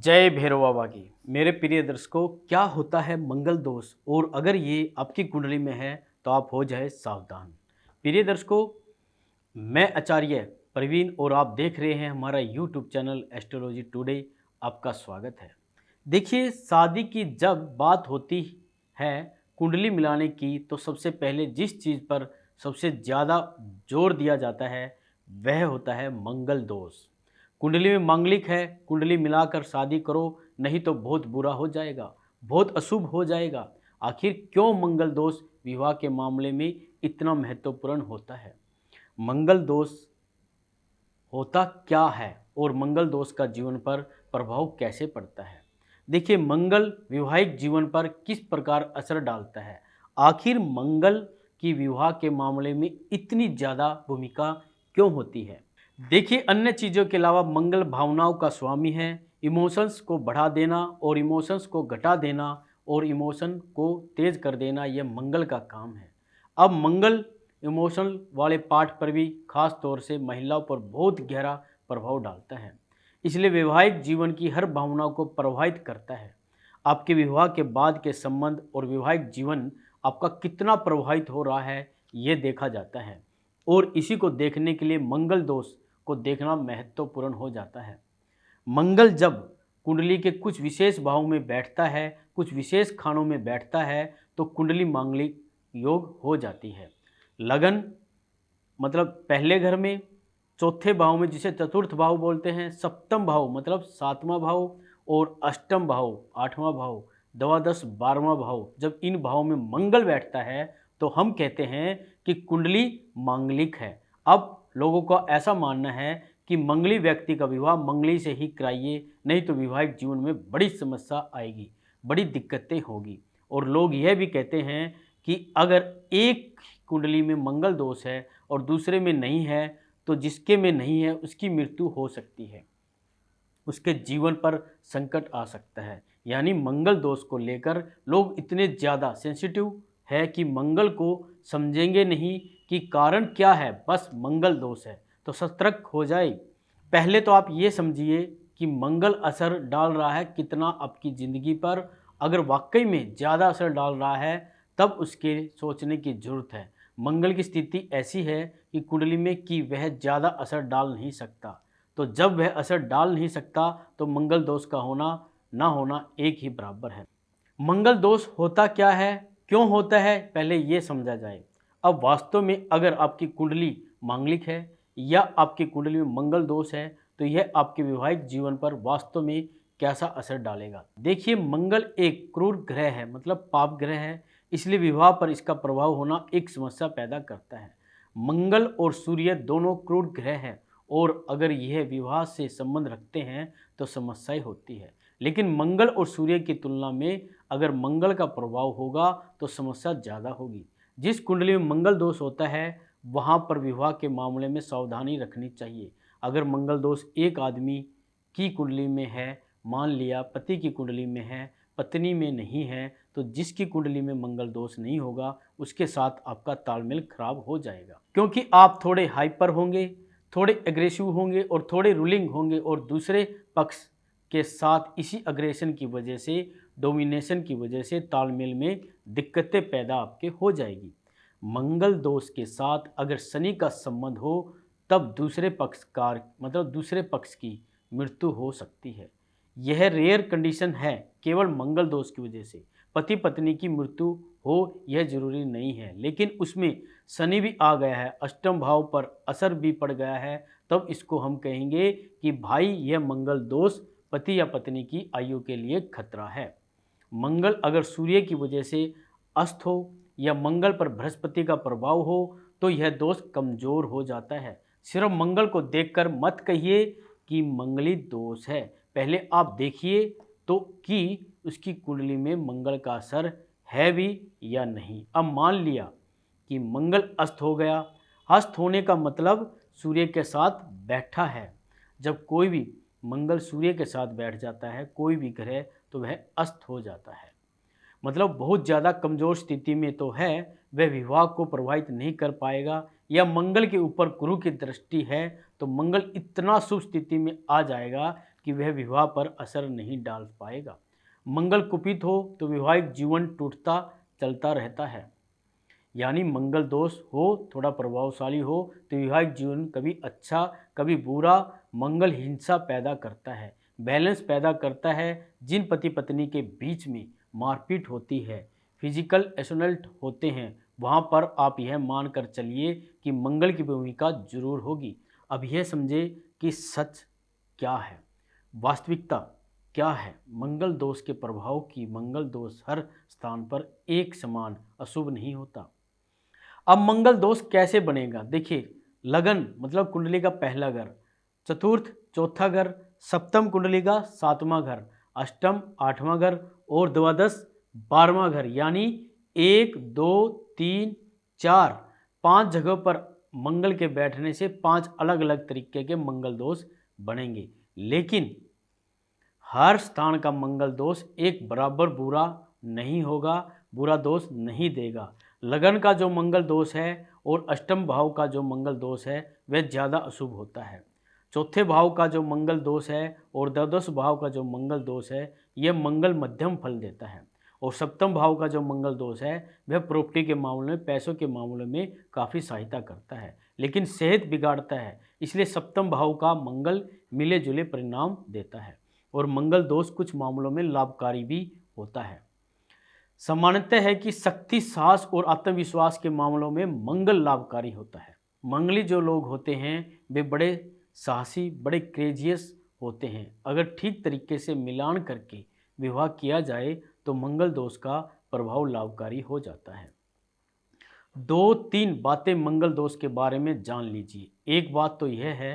जय भैरव बाबा की। मेरे प्रिय दर्शकों, क्या होता है मंगल दोष और अगर ये आपकी कुंडली में है तो आप हो जाए सावधान। प्रिय दर्शकों, मैं आचार्य प्रवीण और आप देख रहे हैं हमारा यूट्यूब चैनल एस्ट्रोलॉजी टुडे। आपका स्वागत है। देखिए, शादी की जब बात होती है कुंडली मिलाने की तो सबसे पहले जिस चीज़ पर सबसे ज़्यादा जोर दिया जाता है वह होता है मंगल दोष। कुंडली में मांगलिक है, कुंडली मिलाकर शादी करो, नहीं तो बहुत बुरा हो जाएगा, बहुत अशुभ हो जाएगा। आखिर क्यों मंगल दोष विवाह के मामले में इतना महत्वपूर्ण होता है? मंगल दोष होता क्या है और मंगल दोष का जीवन पर प्रभाव कैसे पड़ता है? देखिए, मंगल वैवाहिक जीवन पर किस प्रकार असर डालता है? आखिर मंगल की विवाह के मामले में इतनी ज़्यादा भूमिका क्यों होती है? देखिए, अन्य चीज़ों के अलावा मंगल भावनाओं का स्वामी है। इमोशंस को बढ़ा देना और इमोशंस को घटा देना और इमोशन को तेज कर देना, यह मंगल का काम है। अब मंगल इमोशनल वाले पार्ट पर भी खास तौर से महिलाओं पर बहुत गहरा प्रभाव डालता है, इसलिए वैवाहिक जीवन की हर भावना को प्रभावित करता है। आपके विवाह के बाद के संबंध और वैवाहिक जीवन आपका कितना प्रभावित हो रहा है ये देखा जाता है, और इसी को देखने के लिए मंगल दोष को देखना महत्वपूर्ण हो जाता है। मंगल जब कुंडली के कुछ विशेष भाव में बैठता है, कुछ विशेष खानों में बैठता है, तो कुंडली मांगलिक योग हो जाती है। लगन मतलब पहले घर में, चौथे भाव में जिसे चतुर्थ भाव बोलते हैं, सप्तम भाव मतलब सातवां भाव, और अष्टम भाव आठवां भाव, द्वादश बारहवां भाव, जब इन भावों में मंगल बैठता है तो हम कहते हैं कि कुंडली मांगलिक है। अब लोगों का ऐसा मानना है कि मंगली व्यक्ति का विवाह मंगली से ही कराइए, नहीं तो वैवाहिक जीवन में बड़ी समस्या आएगी, बड़ी दिक्कतें होगी। और लोग यह भी कहते हैं कि अगर एक कुंडली में मंगल दोष है और दूसरे में नहीं है तो जिसके में नहीं है उसकी मृत्यु हो सकती है, उसके जीवन पर संकट आ सकता है। यानी मंगल दोष को लेकर लोग इतने ज़्यादा सेंसिटिव है कि मंगल को समझेंगे नहीं कि कारण क्या है, बस मंगल दोष है तो सतर्क हो जाए। पहले तो आप ये समझिए कि मंगल असर डाल रहा है कितना आपकी ज़िंदगी पर। अगर वाकई में ज़्यादा असर डाल रहा है तब उसके सोचने की ज़रूरत है। मंगल की स्थिति ऐसी है कि कुंडली में कि वह ज़्यादा असर डाल नहीं सकता, तो जब वह असर डाल नहीं सकता तो मंगल दोष का होना ना होना एक ही बराबर है। मंगल दोष होता क्या है, क्यों होता है, पहले ये समझा जाए। अब वास्तव में अगर आपकी कुंडली मांगलिक है या आपकी कुंडली में मंगल दोष है तो यह आपके वैवाहिक जीवन पर वास्तव में कैसा असर डालेगा। देखिए, मंगल एक क्रूर ग्रह है, मतलब पाप ग्रह है, इसलिए विवाह पर इसका प्रभाव होना एक समस्या पैदा करता है। मंगल और सूर्य दोनों क्रूर ग्रह हैं और अगर यह विवाह से संबंध रखते हैं तो समस्याएं होती है। लेकिन मंगल और सूर्य की तुलना में अगर मंगल का प्रभाव होगा तो समस्या ज़्यादा होगी। जिस कुंडली में मंगल दोष होता है वहाँ पर विवाह के मामले में सावधानी रखनी चाहिए। अगर मंगल दोष एक आदमी की कुंडली में है, मान लिया पति की कुंडली में है, पत्नी में नहीं है, तो जिसकी कुंडली में मंगल दोष नहीं होगा उसके साथ आपका तालमेल खराब हो जाएगा, क्योंकि आप थोड़े हाइपर होंगे, थोड़े एग्रेसिव होंगे और थोड़े रूलिंग होंगे, और दूसरे पक्ष के साथ इसी अग्रेशन की वजह से, डोमिनेशन की वजह से तालमेल में दिक्कतें पैदा आपके हो जाएगी। मंगल दोष के साथ अगर शनि का संबंध हो तब दूसरे पक्षकार मतलब दूसरे पक्ष की मृत्यु हो सकती है। यह रेयर कंडीशन है, केवल मंगल दोष की वजह से पति पत्नी की मृत्यु हो यह जरूरी नहीं है, लेकिन उसमें शनि भी आ गया है, अष्टम भाव पर असर भी पड़ गया है, तब इसको हम कहेंगे कि भाई यह मंगल दोष पति या पत्नी की आयु के लिए खतरा है। मंगल अगर सूर्य की वजह से अस्त हो या मंगल पर बृहस्पति का प्रभाव हो तो यह दोष कमजोर हो जाता है। सिर्फ मंगल को देखकर मत कहिए कि मंगली दोष है, पहले आप देखिए तो कि उसकी कुंडली में मंगल का असर है भी या नहीं। अब मान लिया कि मंगल अस्त हो गया, अस्त होने का मतलब सूर्य के साथ बैठा है। जब कोई भी मंगल सूर्य के साथ बैठ जाता है कोई भी ग्रह तो वह अस्त हो जाता है, मतलब बहुत ज़्यादा कमज़ोर स्थिति में तो है, वह विवाह को प्रभावित नहीं कर पाएगा। या मंगल के ऊपर गुरु की दृष्टि है तो मंगल इतना शुभ स्थिति में आ जाएगा कि वह विवाह पर असर नहीं डाल पाएगा। मंगल कुपित हो तो वैवाहिक जीवन टूटता चलता रहता है। यानी मंगल दोष हो, थोड़ा प्रभावशाली हो तो वैवाहिक जीवन कभी अच्छा कभी बुरा, मंगल हिंसा पैदा करता है, बैलेंस पैदा करता है। जिन पति पत्नी के बीच में मारपीट होती है, फिजिकल असॉल्ट होते हैं, वहाँ पर आप यह मान कर चलिए कि मंगल की भूमिका जरूर होगी। अब यह समझे कि सच क्या है, वास्तविकता क्या है। मंगल दोष के प्रभाव की मंगल दोष हर स्थान पर एक समान अशुभ नहीं होता। अब मंगल दोष कैसे बनेगा, देखिए लगन मतलब कुंडली का पहला घर, चतुर्थ चौथा घर, सप्तम कुंडली का सातवां घर, अष्टम आठवां घर और द्वादश 12वां घर। यानी 1 2 3 4 5 जगहों पर मंगल के बैठने से 5 अलग अलग तरीके के मंगल दोष बनेंगे। लेकिन हर स्थान का मंगल दोष एक बराबर बुरा नहीं होगा, बुरा दोष नहीं देगा। लगन का जो मंगल दोष है और अष्टम भाव का जो मंगल दोष है वह ज़्यादा अशुभ होता है। चौथे भाव का जो मंगल दोष है और द्वादश भाव का जो मंगल दोष है यह मंगल मध्यम फल देता है। और सप्तम भाव का जो मंगल दोष है वह प्रॉपर्टी के मामले में, पैसों के मामले में काफ़ी सहायता करता है, लेकिन सेहत बिगाड़ता है। इसलिए सप्तम भाव का मंगल मिले जुले परिणाम देता है और मंगल दोष कुछ मामलों में लाभकारी भी होता है। सामान्यतः है कि शक्ति, साहस और आत्मविश्वास के मामलों में मंगल लाभकारी होता है। मंगली जो लोग होते हैं वे बड़े साहसी, बड़े क्रेजियस होते हैं। अगर ठीक तरीके से मिलान करके विवाह किया जाए तो मंगल दोष का प्रभाव लाभकारी हो जाता है। 2-3 बातें मंगल दोष के बारे में जान लीजिए। एक बात तो यह है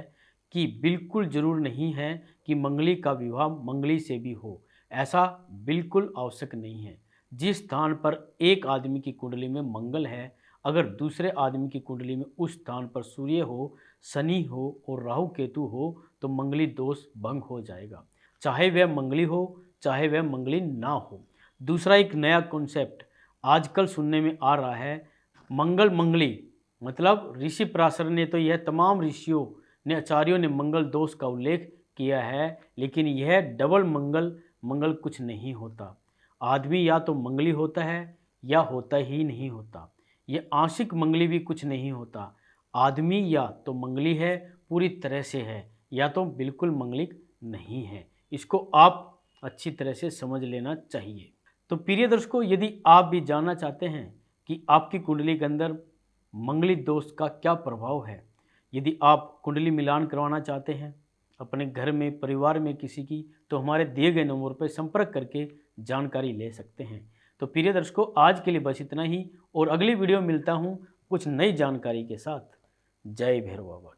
कि बिल्कुल ज़रूर नहीं है कि मंगली का विवाह मंगली से भी हो, ऐसा बिल्कुल आवश्यक नहीं है। जिस स्थान पर एक आदमी की कुंडली में मंगल है, अगर दूसरे आदमी की कुंडली में उस स्थान पर सूर्य हो, शनि हो और राहु केतु हो तो मंगली दोष भंग हो जाएगा, चाहे वह मंगली हो चाहे वह मंगली ना हो। दूसरा एक नया कॉन्सेप्ट आजकल सुनने में आ रहा है, मंगल मंगली, मतलब ऋषि पराशर ने तो यह तमाम ऋषियों ने, आचार्यों ने मंगल दोष का उल्लेख किया है, लेकिन यह डबल मंगल कुछ नहीं होता। आदमी या तो मंगली होता है या होता ही नहीं होता। यह आंशिक मंगली भी कुछ नहीं होता। आदमी या तो मंगली है, पूरी तरह से है, या तो बिल्कुल मंगलिक नहीं है। इसको आप अच्छी तरह से समझ लेना चाहिए। तो प्रिय दर्शकों, यदि आप भी जानना चाहते हैं कि आपकी कुंडली के अंदर मंगली दोष का क्या प्रभाव है, यदि आप कुंडली मिलान करवाना चाहते हैं अपने घर में, परिवार में किसी की, तो हमारे दिए गए नंबर पर संपर्क करके जानकारी ले सकते हैं। तो प्रिय दर्शकों, आज के लिए बस इतना ही और अगली वीडियो में मिलता हूँ कुछ नई जानकारी के साथ। जय भैरव बाबा की।